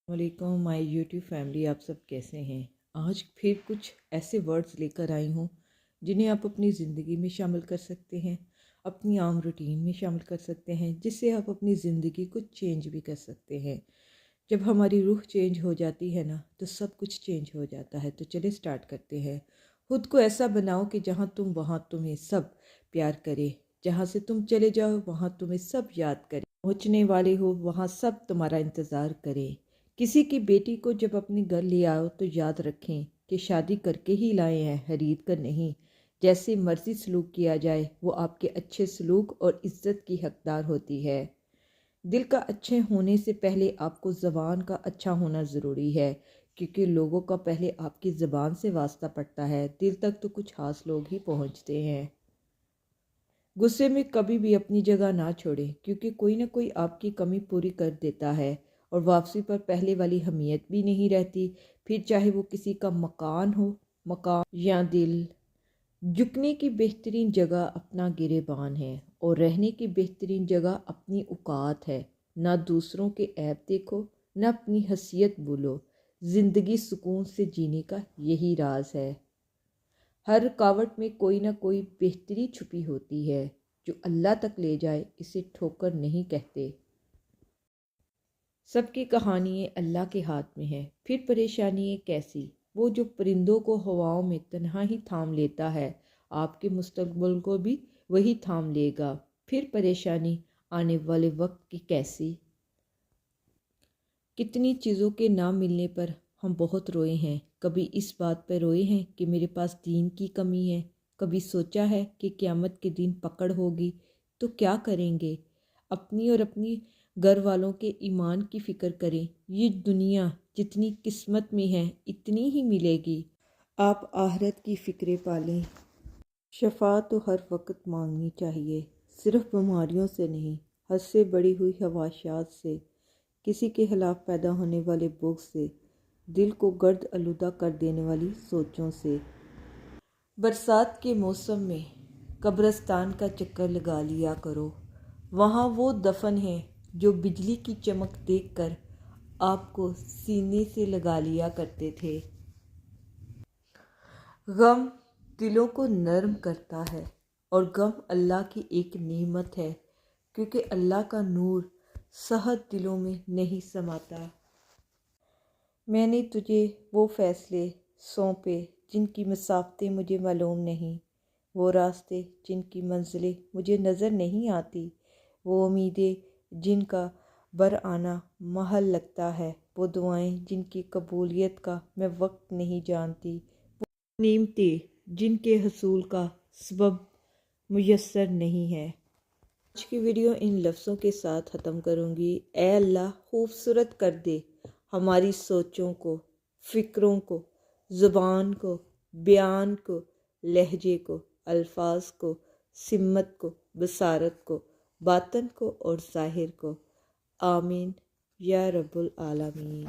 वालेकुम my YouTube family, आप सब कैसे हैं। आज फिर कुछ ऐसे वर्ड्स लेकर आई हूँ जिन्हें आप अपनी ज़िंदगी में शामिल कर सकते हैं, अपनी आम रूटीन में शामिल कर सकते हैं, जिससे आप अपनी ज़िंदगी को चेंज भी कर सकते हैं। जब हमारी रूह चेंज हो जाती है ना, तो सब कुछ चेंज हो जाता है। तो चलिए स्टार्ट करते हैं। खुद को ऐसा बनाओ कि जहाँ तुम वहाँ तुम्हें सब प्यार करे, जहाँ से तुम चले जाओ वहाँ तुम्हें सब याद करे, पहुँचने वाले हो वहाँ सब तुम्हारा इंतज़ार करें। किसी की बेटी को जब अपने घर ले आओ तो याद रखें कि शादी करके ही लाए हैं, खरीद कर नहीं। जैसे मर्जी सलूक किया जाए, वो आपके अच्छे सलूक और इज्जत की हकदार होती है। दिल का अच्छे होने से पहले आपको ज़बान का अच्छा होना ज़रूरी है, क्योंकि लोगों का पहले आपकी ज़बान से वास्ता पड़ता है। दिल तक तो कुछ खास लोग ही पहुंचते हैं। गुस्से में कभी भी अपनी जगह ना छोड़ें, क्योंकि कोई ना कोई आपकी कमी पूरी कर देता है और वापसी पर पहले वाली हमीयत भी नहीं रहती। फिर चाहे वो किसी का मकान या दिल। झुकने की बेहतरीन जगह अपना गिरेबान है और रहने की बेहतरीन जगह अपनी औकात है। ना दूसरों के ऐब देखो, ना अपनी हैसियत भूलो। ज़िंदगी सुकून से जीने का यही राज है। हर रुकावट में कोई ना कोई बेहतरी छुपी होती है, जो अल्लाह तक ले जाए इसे ठोकर नहीं कहते। सबकी कहानी अल्लाह के हाथ में है। फिर परेशानी कैसी, वो जो परिंदों को हवाओं में तन्हा ही थाम लेता है, आपके मुस्तकबिल को भी वही थाम लेगा। फिर परेशानी आने वाले वक्त की कैसी। कितनी चीज़ों के ना मिलने पर हम बहुत रोए हैं। कभी इस बात पर रोए हैं कि मेरे पास दीन की कमी है। कभी सोचा है कि क़यामत के दिन पकड़ होगी तो क्या करेंगे। अपनी और अपनी घर वालों के ईमान की फ़िक्र करें। ये दुनिया जितनी किस्मत में है इतनी ही मिलेगी। आप आखिरत की फ़िक्रें पालें। शफा तो हर वक्त मांगनी चाहिए, सिर्फ बीमारियों से नहीं, हद से बढ़ी हुई ख्वाहिशात से, किसी के खिलाफ पैदा होने वाले बुग़्ज़ से, दिल को गर्द आलूदा कर देने वाली सोचों से। बरसात के मौसम में कब्रिस्तान का चक्कर लगा लिया करो। वहाँ वो दफन है जो बिजली की चमक देखकर आपको सीने से लगा लिया करते थे। गम दिलों को नरम करता है और गम अल्लाह की एक नेमत है, क्योंकि अल्लाह का नूर सहद दिलों में नहीं समाता। मैंने तुझे वो फ़ैसले सौंपे जिनकी मसाफ़तें मुझे मालूम नहीं, वो रास्ते जिनकी मंजिलें मुझे नज़र नहीं आती, वो उम्मीदें जिनका बर आना महल लगता है, वो दुआएं जिनकी कबूलियत का मैं वक्त नहीं जानती, वो नेमतें जिनके हसूल का सबब मुयस्सर नहीं है। आज की वीडियो इन लफ्ज़ों के साथ ख़त्म करूँगी। ऐ अल्लाह खूबसूरत कर दे हमारी सोचों को, फ़िक्रों को, ज़ुबान को, बयान को, लहजे को, अल्फाज को, सिमत को, बसारत को, बातन को और ज़ाहिर को। आमीन या रब्बुल आलमीन।